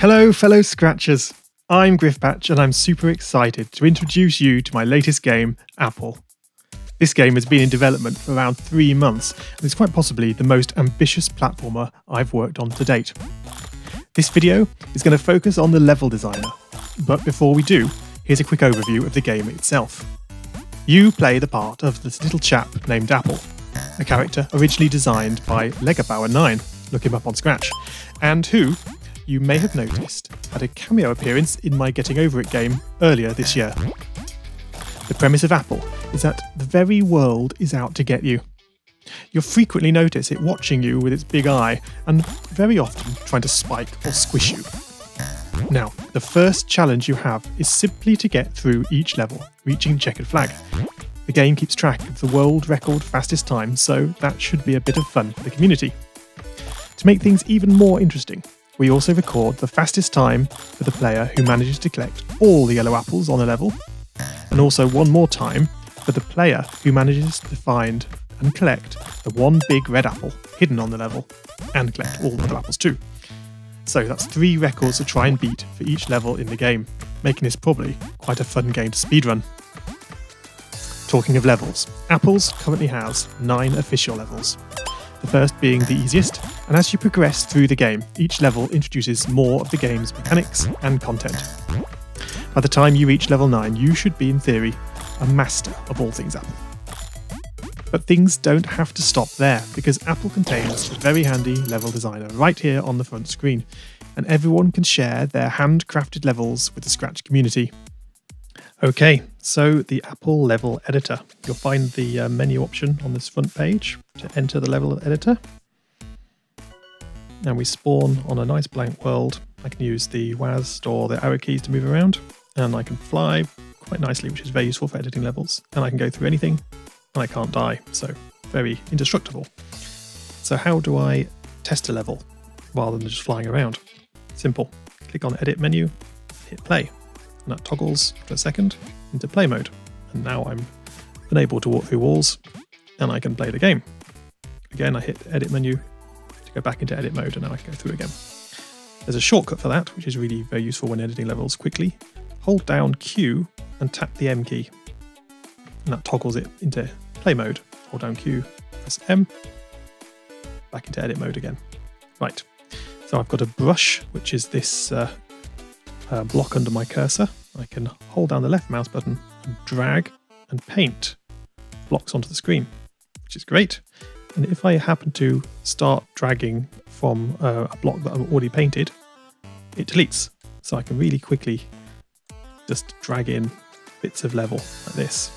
Hello fellow Scratchers, I'm Griffpatch and I'm super excited to introduce you to my latest game, Appel. This game has been in development for around 3 months and is quite possibly the most ambitious platformer I've worked on to date. This video is going to focus on the level designer, but before we do, here's a quick overview of the game itself. You play the part of this little chap named Appel, a character originally designed by Legobauer9, look him up on Scratch, and who, you may have noticed, had a cameo appearance in my Getting Over It game earlier this year. The premise of Appel is that the very world is out to get you. You'll frequently notice it watching you with its big eye and very often trying to spike or squish you. Now, the first challenge you have is simply to get through each level, reaching checkered flag. The game keeps track of the world record fastest time, so that should be a bit of fun for the community. To make things even more interesting, we also record the fastest time for the player who manages to collect all the yellow apples on a level, and also one more time for the player who manages to find and collect the one big red apple hidden on the level, and collect all the other apples too. So that's 3 records to try and beat for each level in the game, making this probably quite a fun game to speedrun. Talking of levels, Apples currently has 9 official levels. The first being the easiest, and as you progress through the game, each level introduces more of the game's mechanics and content. By the time you reach level 9, you should be, in theory, a master of all things Appel. But things don't have to stop there, because Appel contains a very handy level designer right here on the front screen, and everyone can share their handcrafted levels with the Scratch community. Okay, so the Appel level editor. You'll find the menu option on this front page to enter the level editor. And we spawn on a nice blank world. I can use the WASD or the arrow keys to move around, and I can fly quite nicely, which is very useful for editing levels. And I can go through anything, and I can't die, so very indestructible. So how do I test a level rather than just flying around? Simple. Click on Edit menu, hit play. And that toggles for a second into play mode. And now I'm unable to walk through walls and I can play the game. Again, I hit the edit menu to go back into edit mode and now I can go through again. There's a shortcut for that, which is really very useful when editing levels quickly. Hold down Q and tap the M key. And that toggles it into play mode. Hold down Q, press M, back into edit mode again. Right, so I've got a brush, which is this block under my cursor. I can hold down the left mouse button and drag and paint blocks onto the screen, which is great. And if I happen to start dragging from a block that I've already painted, it deletes. So I can really quickly just drag in bits of level like this,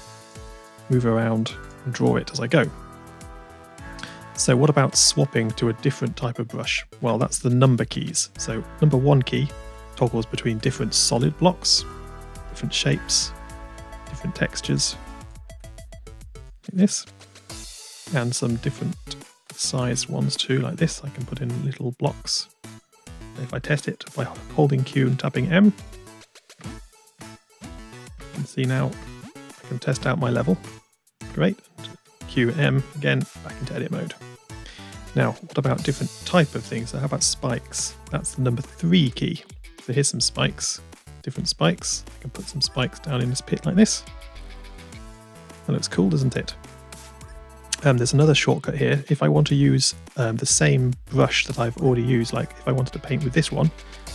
move around and draw it as I go. So what about swapping to a different type of brush? Well, that's the number keys. So number 1 key toggles between different solid blocks, different shapes, different textures, like this, and some different sized ones too, like this. I can put in little blocks. If I test it by holding Q and tapping M, you can see now I can test out my level. Great. Q, M, again, back into edit mode. Now, what about different type of things? So how about spikes? That's the number 3 key. So here's some spikes, different spikes. I can put some spikes down in this pit like this. That looks cool, doesn't it? There's another shortcut here. If I want to use the same brush that I've already used, like if I wanted to paint with this one,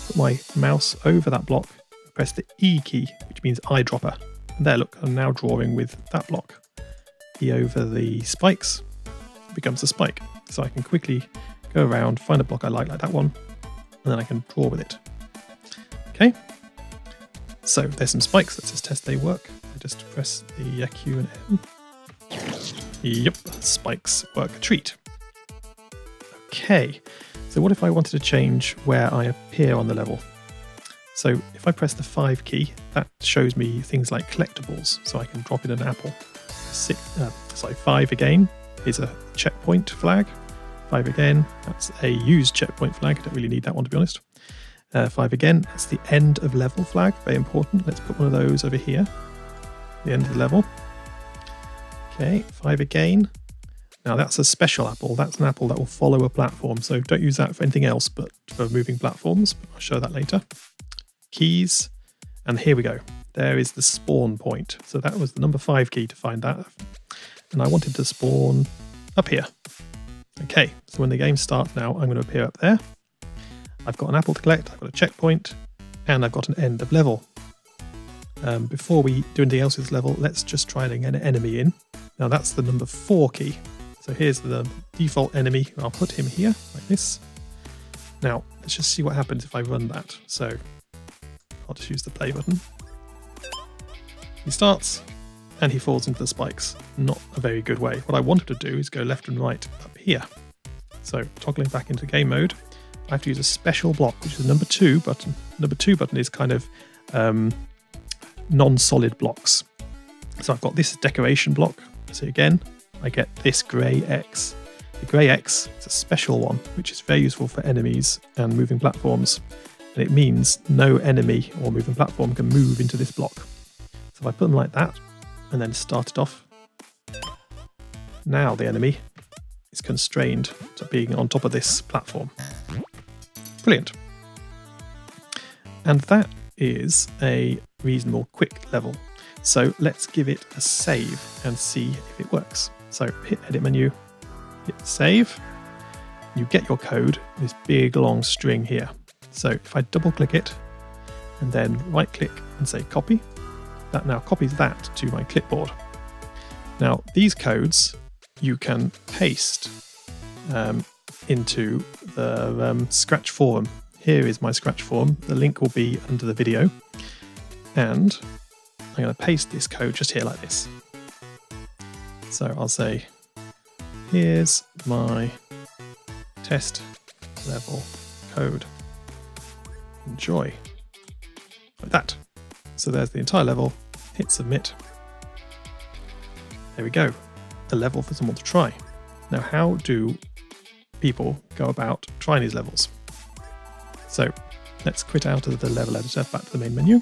put my mouse over that block, press the E key, which means eyedropper. And there, look, I'm now drawing with that block. E over the spikes, it becomes a spike. So I can quickly go around, find a block I like that one, and then I can draw with it. Okay, so there's some spikes. Let's just test they work. I just press the Q and M. Yep, spikes work a treat. Okay, so what if I wanted to change where I appear on the level? So if I press the 5 key, that shows me things like collectibles. So I can drop in an apple. 5 again is a checkpoint flag. 5 again, that's a used checkpoint flag. I don't really need that one, to be honest. 5 again, that's the end of level flag, very important. Let's put one of those over here, the end of the level. Okay, 5 again. Now that's a special apple. That's an apple that will follow a platform. So don't use that for anything else but for moving platforms. I'll show that later. Keys. And here we go. There is the spawn point. So that was the number 5 key to find that. And I wanted to spawn up here. Okay, so when the game starts now, I'm going to appear up there. I've got an apple to collect, I've got a checkpoint, and I've got an end of level. Before we do anything else with this level, let's just try and get an enemy in. Now that's the number 4 key. So here's the default enemy. I'll put him here, like this. Now, let's just see what happens if I run that. So I'll just use the play button. He starts, and he falls into the spikes. Not a very good way. What I wanted to do is go left and right up here. So toggling back into game mode, I have to use a special block, which is the number 2 button. Number 2 button is kind of non-solid blocks. So I've got this decoration block. So again, I get this grey X. The grey X is a special one, which is very useful for enemies and moving platforms. And it means no enemy or moving platform can move into this block. So if I put them like that, and then start it off, now the enemy is constrained to being on top of this platform. Brilliant. And that is a reasonable quick level. So let's give it a save and see if it works. So hit edit menu, hit save. You get your code, this big long string here. So if I double click it and then right click and say copy, that now copies that to my clipboard. Now these codes you can paste into the Scratch forum. Here is my Scratch forum. The link will be under the video. And I'm going to paste this code just here like this. So I'll say, here's my test level code. Enjoy. Like that. So there's the entire level. Hit submit. There we go. A level for someone to try. Now, how do people go about trying these levels? So let's quit out of the level editor, back to the main menu.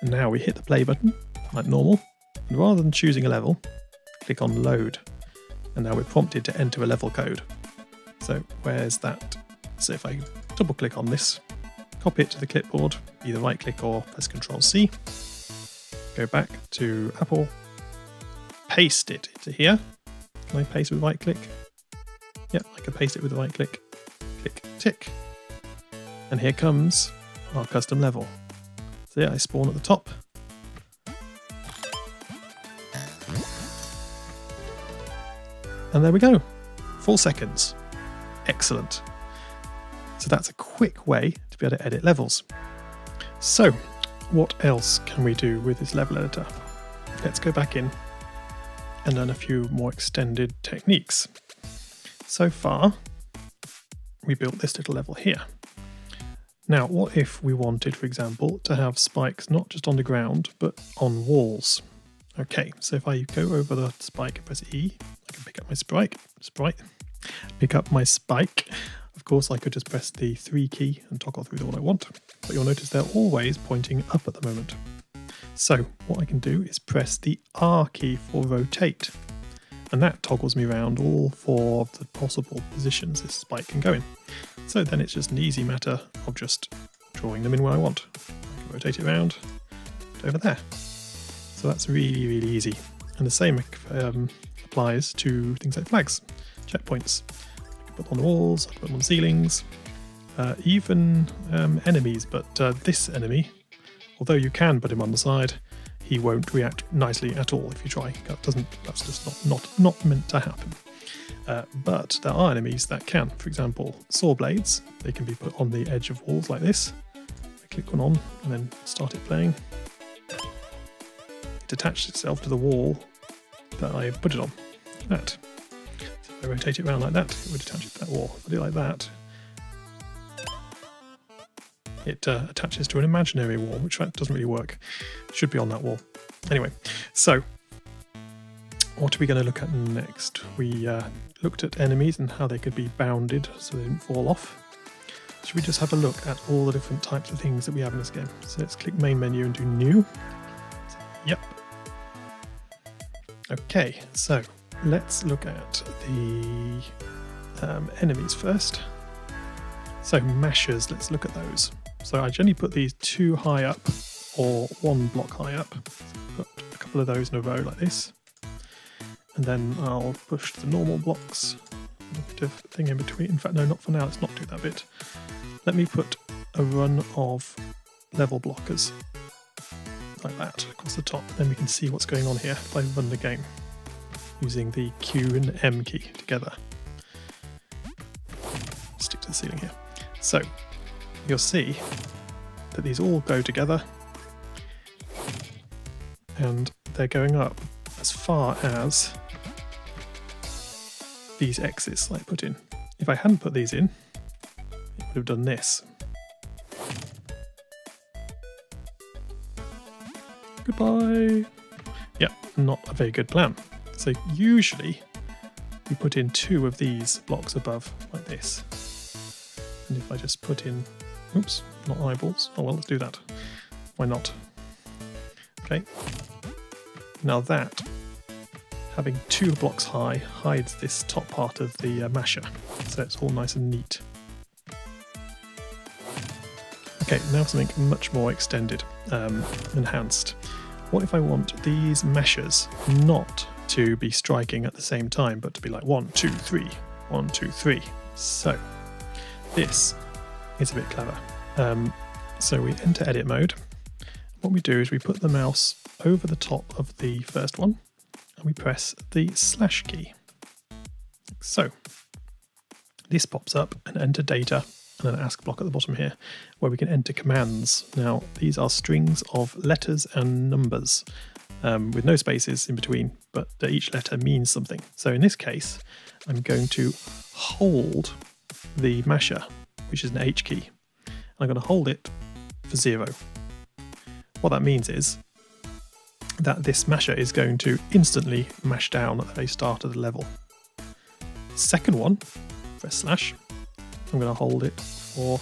And now we hit the play button like normal. And rather than choosing a level, click on load. And now we're prompted to enter a level code. So where's that? So if I double click on this, copy it to the clipboard, either right click or press Ctrl C, go back to Apple, paste it to here. Can I paste with right click? Yeah, I can paste it with the right click. Click tick. And here comes our custom level. So yeah, I spawn at the top. And there we go. 4 seconds. Excellent. So that's a quick way to be able to edit levels. So what else can we do with this level editor? Let's go back in and learn a few more extended techniques. So far, we built this little level here. Now, what if we wanted, for example, to have spikes not just on the ground, but on walls? Okay, so if I go over the spike and press E, I can pick up my pick up my spike. Of course, I could just press the 3 key and toggle through the one I want, but you'll notice they're always pointing up at the moment. So what I can do is press the R key for rotate, and that toggles me around all 4 of the possible positions this spike can go in. So then it's just an easy matter of just drawing them in where I want. I can rotate it around over there. So that's really, really easy. And the same applies to things like flags, checkpoints. I can put them on the walls, I can put them on ceilings, even enemies. But this enemy, although you can put him on the side, he won't react nicely at all if you try. That's just not meant to happen. But there are enemies that can. For example, saw blades. They can be put on the edge of walls like this. I click one on and then start it playing. It attaches itself to the wall that I put it on. Like that. So if I rotate it around like that, it would attach it to that wall. If I do it like that, it attaches to an imaginary wall, which doesn't really work. It should be on that wall. Anyway, so what are we going to look at next? We looked at enemies and how they could be bounded so they didn't fall off. Should we just have a look at all the different types of things that we have in this game? So let's click main menu and do new. Yep. Okay, so let's look at the enemies first. So mashers, let's look at those. So I generally put these 2 high up or 1 block high up. So put a couple of those in a row like this. And then I'll push the normal blocks, a bit of thing in between. In fact, no, not for now, let's not do that bit. Let me put a run of level blockers like that across the top. Then we can see what's going on here if I run the game using the Q and M key together. Stick to the ceiling here. So you'll see that these all go together and they're going up as far as these X's I put in. If I hadn't put these in, it would have done this. Goodbye. Yeah, not a very good plan. So usually we put in 2 of these blocks above like this. And if I just put in, oops, not eyeballs. Oh well, let's do that. Why not? Okay. Now that, having 2 blocks high, hides this top part of the masher. So it's all nice and neat. Okay, now something much more extended, enhanced. What if I want these meshers not to be striking at the same time, but to be like 1, 2, 3, 1, 2, 3. So this is a bit clever. So we enter edit mode. What we do is we put the mouse over the top of the first one and we press the slash key. So this pops up and enter data and an ask block at the bottom here where we can enter commands. Now these are strings of letters and numbers with no spaces in between, but each letter means something. So in this case, I'm going to hold the masher, which is an H key. I'm going to hold it for 0. What that means is that this masher is going to instantly mash down at the very start of the level. Second one, press slash, I'm going to hold it for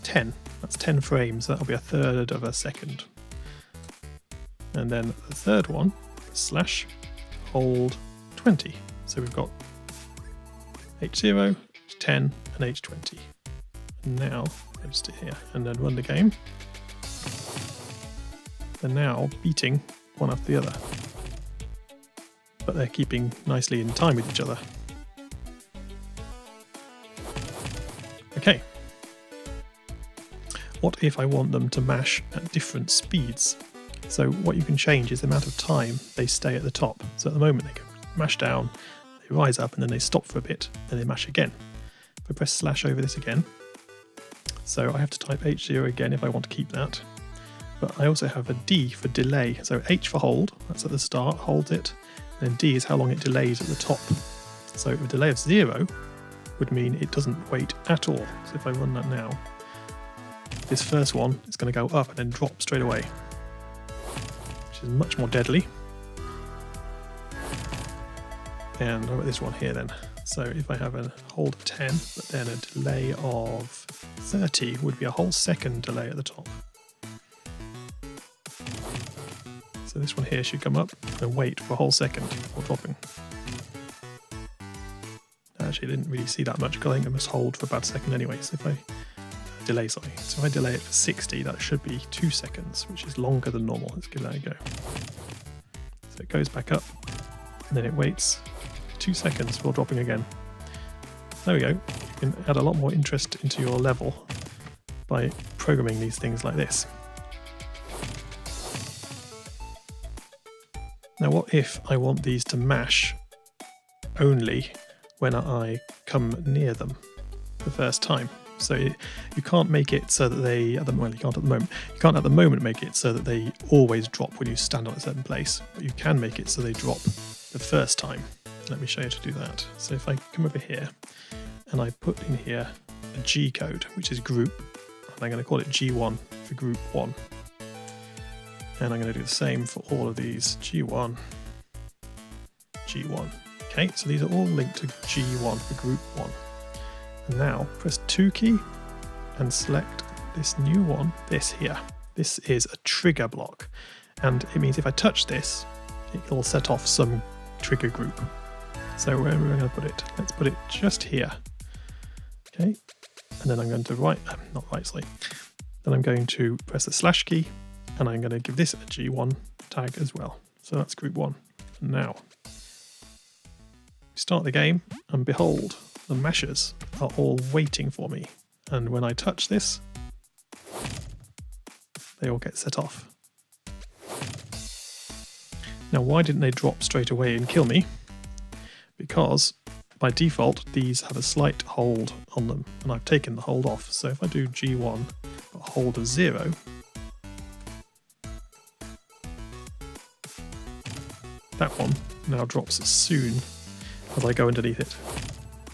10. That's 10 frames, that'll be 1/3 of a second. And then the third one, press slash, hold 20. So we've got H0, H10 and H20. And now, register here and then run the game. They're now beating one after the other, but they're keeping nicely in time with each other. Okay. What if I want them to mash at different speeds? So what you can change is the amount of time they stay at the top. So at the moment they go mash down, they rise up and then they stop for a bit, and they mash again. If I press slash over this again, so I have to type H0 again if I want to keep that. But I also have a D for delay. So H for hold, that's at the start, holds it. And then D is how long it delays at the top. So a delay of 0 would mean it doesn't wait at all. So if I run that now, this first one is going to go up and then drop straight away, which is much more deadly. And I've got this one here then. So if I have a hold of 10, but then a delay of 30 would be a whole second delay at the top. So this one here should come up and wait for a whole second before dropping. Actually, I didn't really see that much because I think I must hold for about a second anyway. So if I delay, sorry. So if I delay it for 60, that should be 2 seconds, which is longer than normal. Let's give that a go. So it goes back up and then it waits 2 seconds before dropping again. There we go. You can add a lot more interest into your level by programming these things like this. Now what if I want these to mash only when I come near them the first time? So you can't make it so that they, you can't at the moment make it so that they always drop when you stand on a certain place, but you can make it so they drop the first time. Let me show you how to do that. So if I come over here and I put in here a G code, which is group, and I'm going to call it G1 for group 1. And I'm going to do the same for all of these, G1, G1. Okay, so these are all linked to G1 for group 1. And now press 2 key and select this new one, this here. This is a trigger block. And it means if I touch this, it will set off some trigger group. So where are we going to put it? Let's put it just here. Okay, and then I'm going to then I'm going to press the slash key, and I'm going to give this a G1 tag as well. So that's group 1. And now we start the game, and behold, the meshers are all waiting for me. And when I touch this, they all get set off. Now, why didn't they drop straight away and kill me? Because by default, these have a slight hold on them, and I've taken the hold off. So if I do G1, but hold of 0, that one now drops as soon as I go underneath it.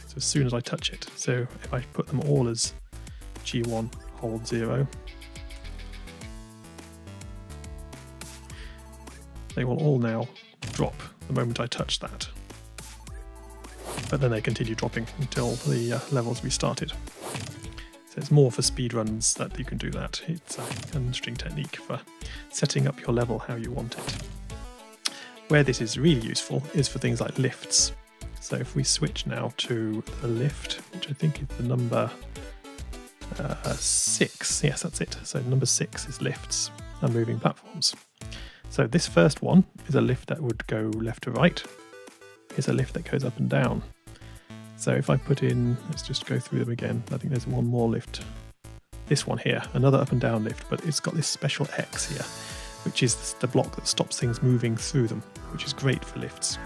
So as soon as I touch it. So if I put them all as G1, hold 0, they will all now drop the moment I touch that. But then they continue dropping until the levels restarted. So it's more for speedruns that you can do that. It's an interesting technique for setting up your level how you want it. Where this is really useful is for things like lifts. So if we switch now to the lift, which I think is the number 6, yes, that's it. So number 6 is lifts and moving platforms. So this first one is a lift that would go left to right. It's a lift that goes up and down. So if I put in, let's just go through them again. I think there's one more lift. This one here, another up and down lift, but it's got this special X here, which is the block that stops things moving through them, which is great for lifts.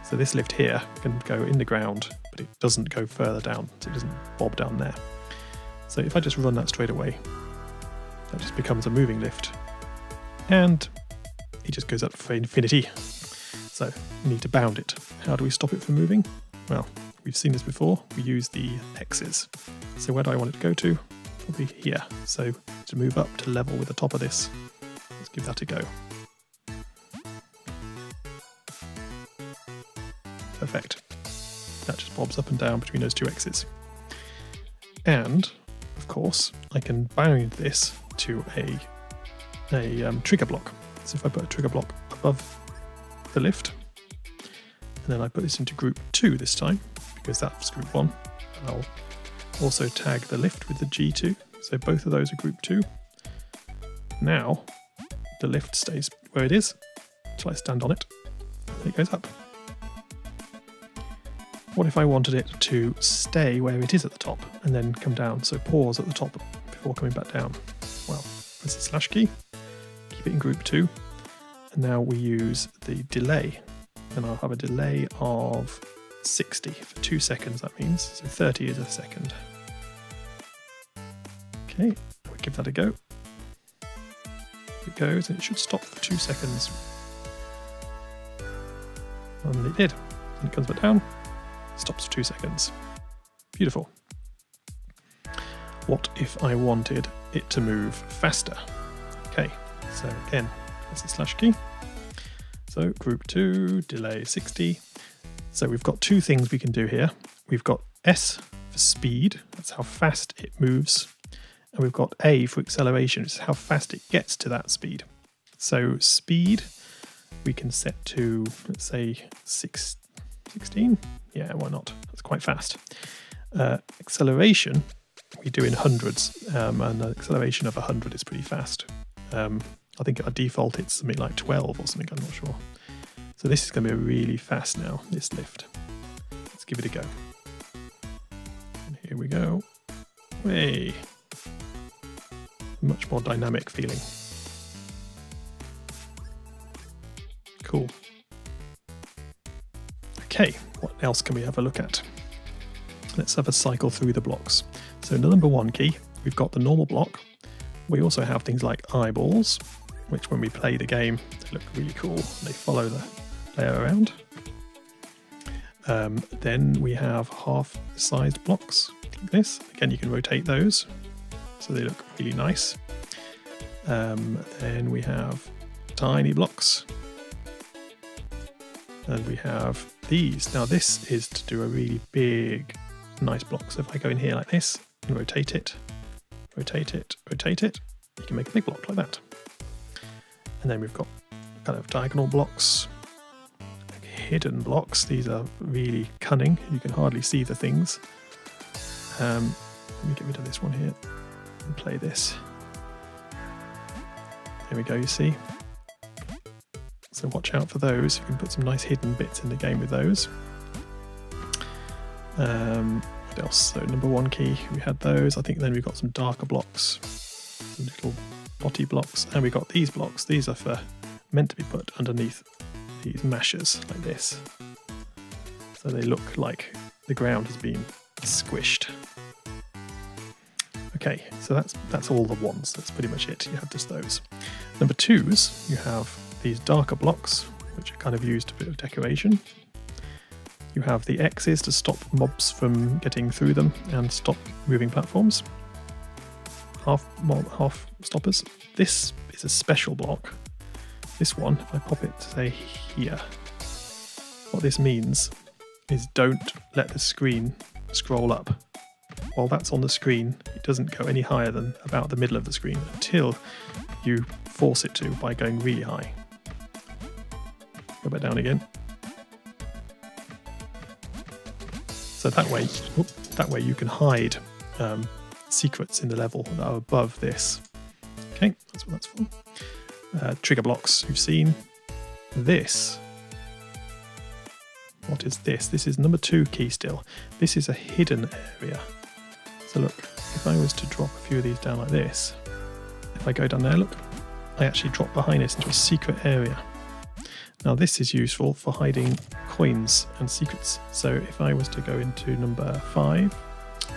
So this lift here can go in the ground, but it doesn't go further down, so it doesn't bob down there. So if I just run that straight away, that just becomes a moving lift. And it just goes up for infinity. So we need to bound it. How do we stop it from moving? Well, we've seen this before. We use the X's. So where do I want it to go to? Probably here. So to move up to level with the top of this, let's give that a go. Perfect. That just bobs up and down between those two X's. And, of course, I can bind this to a trigger block. So if I put a trigger block above the lift, and then I put this into group 2 this time, because that's group 1, I'll also tag the lift with the G2, so both of those are group 2. Now the lift stays where it is, so I stand on it, and it goes up. What if I wanted it to stay where it is at the top and then come down, so pause at the top before coming back down? Well, press the slash key, keep it in group 2, and now we use the delay, and I'll have a delay of 60 for 2 seconds, that means, so 30 is a second. Okay, we'll give that a go. It goes, and it should stop for 2 seconds. And it did. And it comes back down, stops for 2 seconds. Beautiful. What if I wanted it to move faster? Okay, so again, that's the slash key. So group 2, delay 60. So we've got 2 things we can do here. We've got S for speed, that's how fast it moves. And we've got A for acceleration, which is how fast it gets to that speed. So speed, we can set to, let's say, 16. Yeah, why not? That's quite fast. Acceleration, we do in hundreds, and an acceleration of 100 is pretty fast. I think at default it's something like 12 or something, I'm not sure. So this is going to be really fast now, this lift. Let's give it a go. And here we go. Way. Much more dynamic feeling. Cool. Okay, what else can we have a look at? Let's have a cycle through the blocks. So in the number 1 key, we've got the normal block. We also have things like eyeballs, which when we play the game, they look really cool. They follow the player around. Then we have half-sized blocks like this. Again, you can rotate those, so they look really nice. Then we have tiny blocks. And we have these. Now this is to do a really big, nice block. So if I go in here like this and rotate it, rotate it, rotate it, you can make a big block like that. And then we've got kind of diagonal blocks like hidden blocks. These are really cunning. You can hardly see the things. Let me get rid of this one here and play this. There we go, you see. So watch out for those. You can put some nice hidden bits in the game with those. What else? So number 1 key, we had those. I think then we've got some darker blocks, some little dotty blocks, and we got these blocks. These are meant to be put underneath these mashers like this, so they look like the ground has been squished. Okay, so that's all the ones. That's pretty much it. You have just those. Number 2s, you have these darker blocks, which are kind of used a bit of decoration. You have the X's to stop mobs from getting through them and stop moving platforms. Half stoppers. This is a special block. This one, if I pop it, say here, what this means is don't let the screen scroll up. While that's on the screen, it doesn't go any higher than about the middle of the screen until you force it to by going really high. Go back down again. So that way you can hide secrets in the level that are above this. Okay, that's what that's for. Trigger blocks you've seen. This. What is this? This is number 2 key still. This is a hidden area. So look, if I was to drop a few of these down like this, if I go down there, look, I actually drop behind this into a secret area. Now this is useful for hiding coins and secrets. So if I was to go into number 5,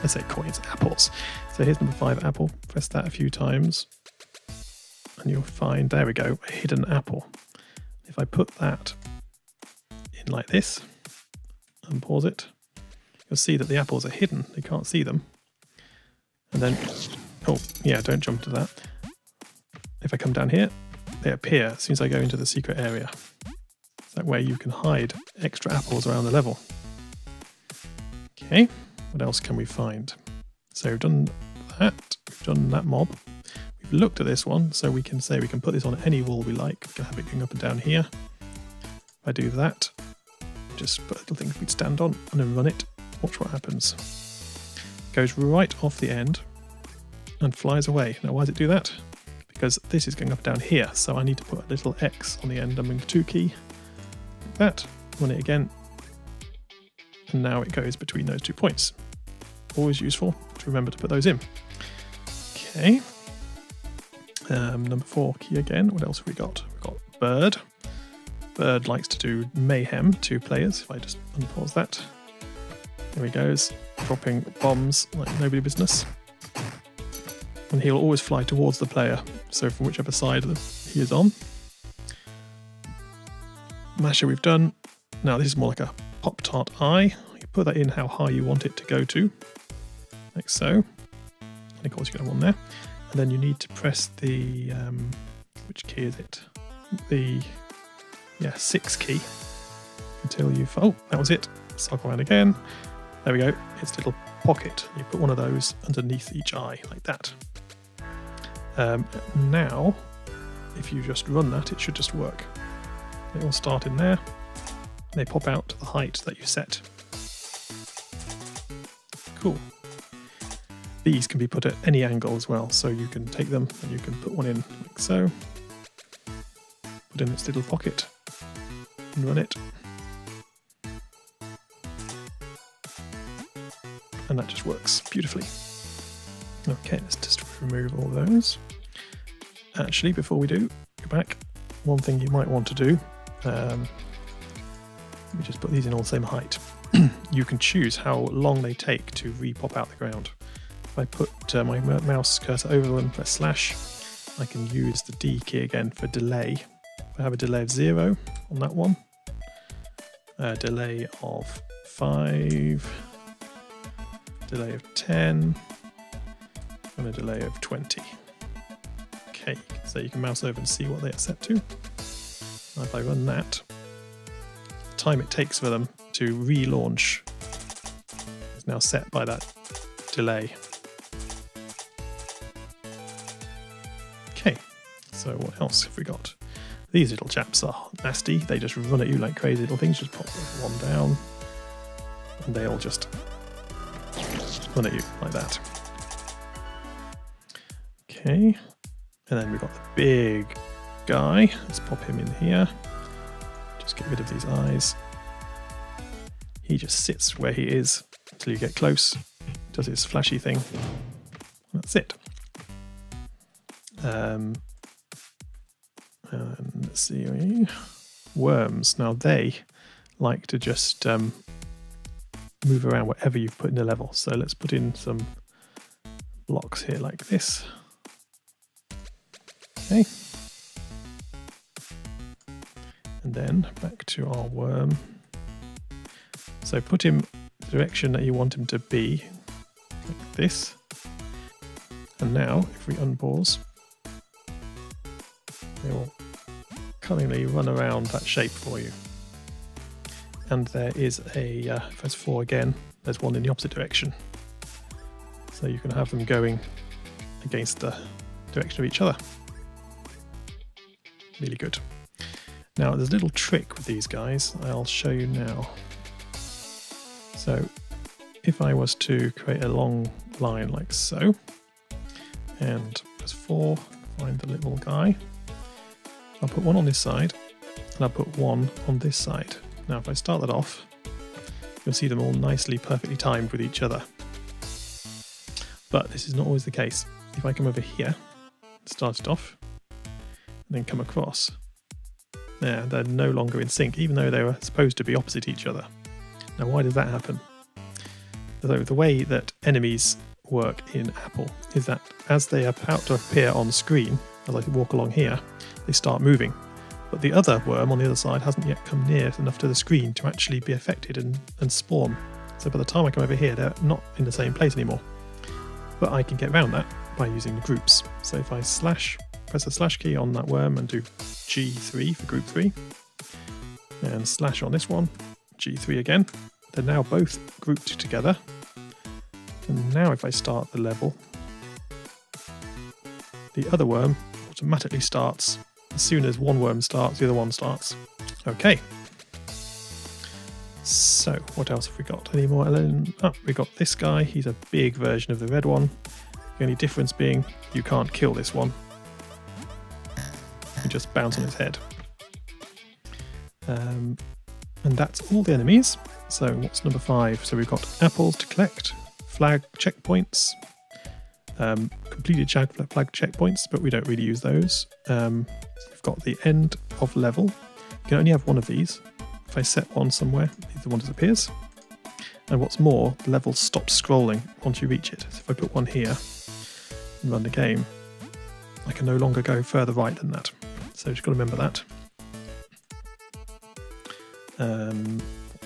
let's say coins, apples. So here's number 5 apple, press that a few times and you'll find, there we go, a hidden apple. If I put that in like this and pause it, you'll see that the apples are hidden, you can't see them. And then, oh yeah, don't jump to that. If I come down here, they appear as soon as I go into the secret area. That way you can hide extra apples around the level. Okay, what else can we find? So we've done that mob. We've looked at this one, so we can say we can put this on any wall we like. We can have it going up and down here. If I do that, just put a little thing we'd stand on and then run it. Watch what happens. It goes right off the end and flies away. Now why does it do that? Because this is going up and down here, so I need to put a little X on the end. I'm going to 2 key. That, run it again, and now it goes between those 2 points. Always useful to remember to put those in. Okay, number 4 key again. What else have we got? We've got bird. Bird likes to do mayhem to players. If I just unpause that, there he goes, dropping bombs like nobody business. And he'll always fly towards the player, so from whichever side he is on. Masher we've done. Now this is more like a pop-tart eye. You put that in how high you want it to go to, like so. And of course you get one there. And then you need to press the, which key is it? The 6 key until you've, oh, that was it. Cycle around again. There we go. It's a little pocket. You put one of those underneath each eye like that. Now, if you just run that, it should just work. They all start in there. They pop out to the height that you set. Cool. These can be put at any angle as well, so you can take them and you can put one in like so. Put in its little pocket and run it. And that just works beautifully. Okay, let's just remove all those. Actually, before we do, go back. One thing you might want to do, let me just put these in all the same height. You can choose how long they take to re-pop out the ground. If I put my mouse cursor over them, press slash, I can use the D key again for delay. If I have a delay of 0 on that one, a delay of 5, delay of 10, and a delay of 20. Okay, so you can mouse over and see what they are set to. Now if I run that, the time it takes for them to relaunch is now set by that delay. Okay, so what else have we got? These little chaps are nasty. They just run at you like crazy little things. Just pop one down and they all just run at you like that. Okay, and then we've got the big guy. Let's pop him in here. Just get rid of these eyes. He just sits where he is until you get close. Does his flashy thing. That's it. And let's see, worms. Now they like to just move around whatever you've put in the level. So let's put in some blocks here like this. Okay. And then back to our worm. So put him the direction that you want him to be, like this. And now, if we unpause, they will cunningly run around that shape for you. And there is a, press 4 again, there's one in the opposite direction. So you can have them going against the direction of each other. Really good. Now there's a little trick with these guys, I'll show you now. So if I was to create a long line like so, and press 4, find the little guy, I'll put one on this side, and I'll put one on this side. Now if I start that off, you'll see them all nicely, perfectly timed with each other. But this is not always the case. If I come over here, start it off, and then come across, there, they're no longer in sync, even though they were supposed to be opposite each other. Now why does that happen? So the way that enemies work in Appel is that as they are about to appear on screen, as I walk along here, they start moving. But the other worm on the other side hasn't yet come near enough to the screen to actually be affected and spawn. So by the time I come over here, they're not in the same place anymore. But I can get around that by using the groups. So if I press the slash key on that worm and do G3 for group 3, and slash on this one, G3 again, they're now both grouped together. And now if I start the level, the other worm automatically starts. As soon as one worm starts, the other one starts. Okay. So what else have we got? Any more? Oh, we got this guy. He's a big version of the red one. The only difference being you can't kill this one. You just bounce on his head. And that's all the enemies. So what's number 5? So we've got apples to collect, flag checkpoints, completed flag checkpoints, but we don't really use those. We've got the end of level. You can only have one of these. If I set one somewhere, the one disappears. And what's more, the level stops scrolling once you reach it. So if I put one here and run the game, I can no longer go further right than that. So you've got to remember that.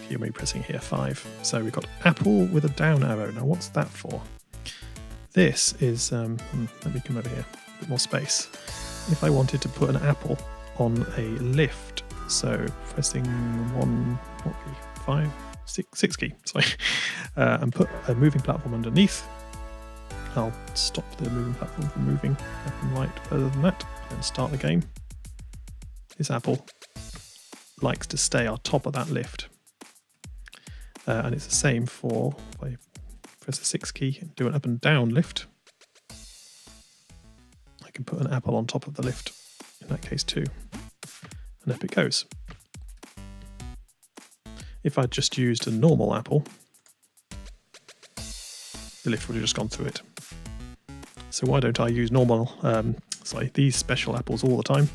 You're maybe pressing here 5. So we've got Appel with a down arrow. Now what's that for? This is, let me come over here, a bit more space. If I wanted to put an apple on a lift, so pressing 6 key, sorry, and put a moving platform underneath, I'll stop the moving platform from moving left and right further than that, and start the game. This apple likes to stay on top of that lift. And it's the same for, if I press the 6 key and do an up and down lift, I can put an apple on top of the lift, in that case too. And up it goes. If I'd just used a normal apple, the lift would have just gone through it. So why don't I use these special apples all the time?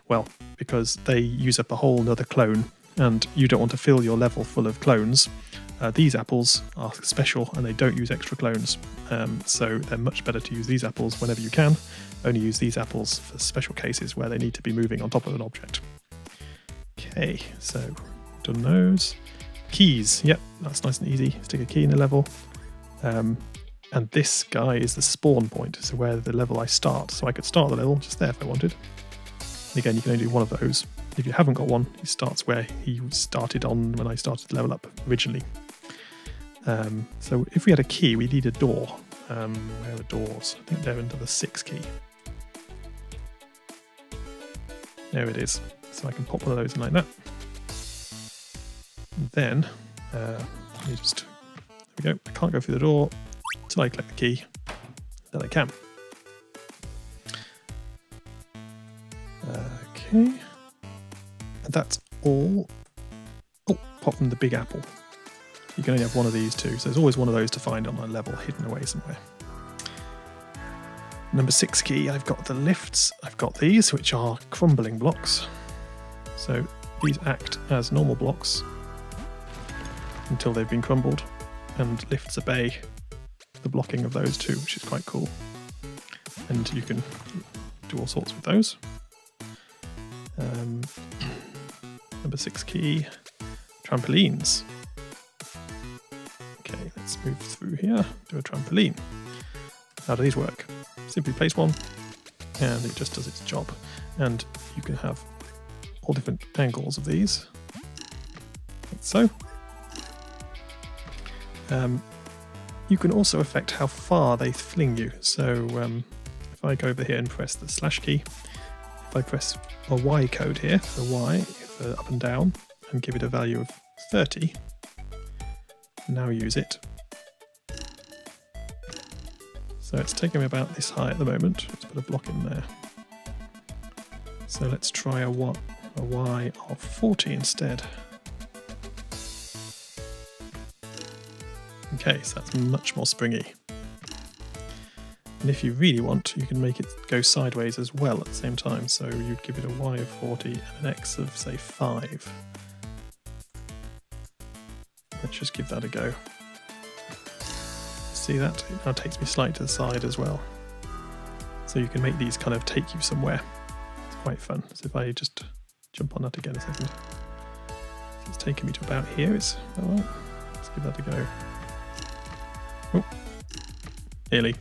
Well, because they use up a whole nother clone, and you don't want to fill your level full of clones. These apples are special and they don't use extra clones, so they're much better to use these apples whenever you can. Only use these apples for special cases where they need to be moving on top of an object. Okay, so done those. Keys, yep, that's nice and easy. Stick a key in the level. And this guy is the spawn point, so where the level I start. So I could start the level just there if I wanted. And again, you can only do one of those. If you haven't got one, he starts where he started on when I started to level up originally. So if we had a key, we need a door. Where are doors? I think they're under the 6 key. There it is. So I can pop one of those in like that. And then, let me just, there we go. I can't go through the door until I collect the key. Then I can. Okay. And that's all. Oh, apart from the big apple. You can only have one of these two, so there's always one of those to find on a level hidden away somewhere. Number 6 key, I've got the lifts. I've got these, which are crumbling blocks. So these act as normal blocks until they've been crumbled, and lifts obey the blocking of those two, which is quite cool. And you can do all sorts with those. Number 6 key, trampolines. Okay, let's move through here, do a trampoline. How do these work? Simply place one and it just does its job. And you can have all different angles of these, like so. You can also affect how far they fling you. So if I go over here and press the slash key, if I press a Y code here for Y, for up and down, and give it a value of 30, now use it. So it's taking me about this high at the moment. Let's put a block in there. So let's try a Y of 40 instead. Okay, so that's much more springy. And if you really want, you can make it go sideways as well at the same time. So you'd give it a Y of 40 and an X of, say, 5. Let's just give that a go. See that? It now takes me slightly to the side as well. So you can make these kind of take you somewhere. It's quite fun. So if I just jump on that again a second. So it's taking me to about here. Is that right? Let's give that a go. Oh, nearly.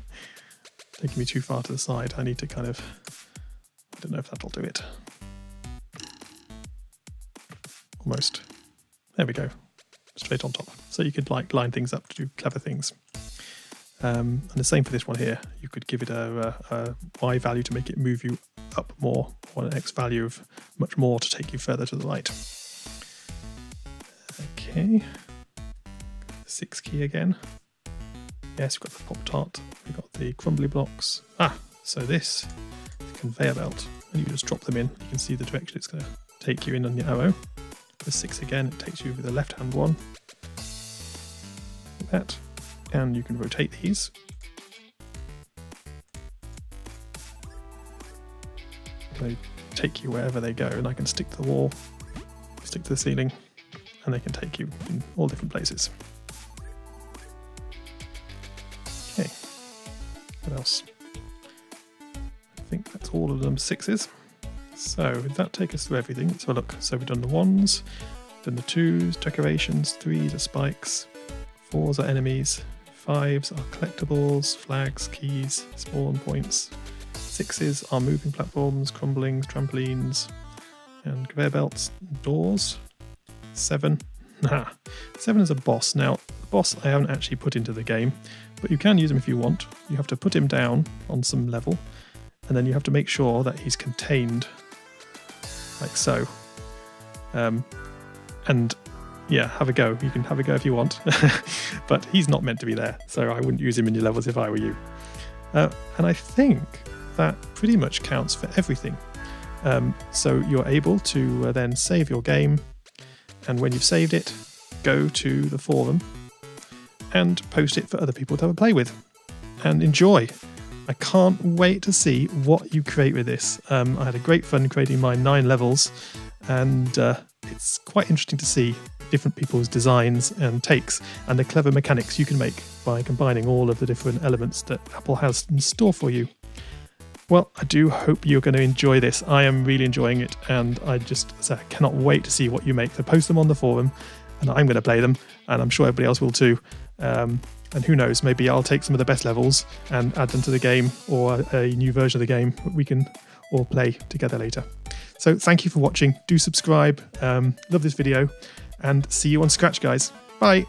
Taking me too far to the side. I need to kind of, I don't know if that'll do it. Almost. There we go. Straight on top. So you could like line things up to do clever things. And the same for this one here. You could give it a Y value to make it move you up more, or an X value of much more to take you further to the right. Okay. 6 key again. Yes, we've got the pop-tart. We've got the crumbly blocks. So this is a conveyor belt. And you just drop them in. You can see the direction it's going to take you in on your arrow. For 6 again, it takes you with the left-hand one. Like that. And you can rotate these. They take you wherever they go, and I can stick to the wall, stick to the ceiling, and they can take you in all different places. Okay, what else? I think that's all of them 6s. So did that take us through everything? Let's have a look. So we've done the 1s, done the 2s, decorations, 3s are spikes, 4s are enemies, 5s are collectibles, flags, keys, spawn points. 6s are moving platforms, crumblings, trampolines, and conveyor belts, doors. 7. 7 is a boss. Now, the boss I haven't actually put into the game, but you can use him if you want. You have to put him down on some level, and then you have to make sure that he's contained, like so. And yeah, have a go. You can have a go if you want, but he's not meant to be there, so I wouldn't use him in your levels if I were you. And I think that pretty much counts for everything. So you're able to then save your game, and when you've saved it, go to the forum and post it for other people to have a play with and enjoy. I can't wait to see what you create with this. I had a great fun creating my 9 levels, and it's quite interesting to see different people's designs and takes and the clever mechanics you can make by combining all of the different elements that Apple has in store for you. Well, I do hope you're going to enjoy this. I am really enjoying it, and I cannot wait to see what you make. So post them on the forum, and I'm going to play them, and I'm sure everybody else will too. And who knows, maybe I'll take some of the best levels and add them to the game, or a new version of the game that we can all play together later. So thank you for watching. Do subscribe. Love this video, and see you on Scratch, guys. Bye.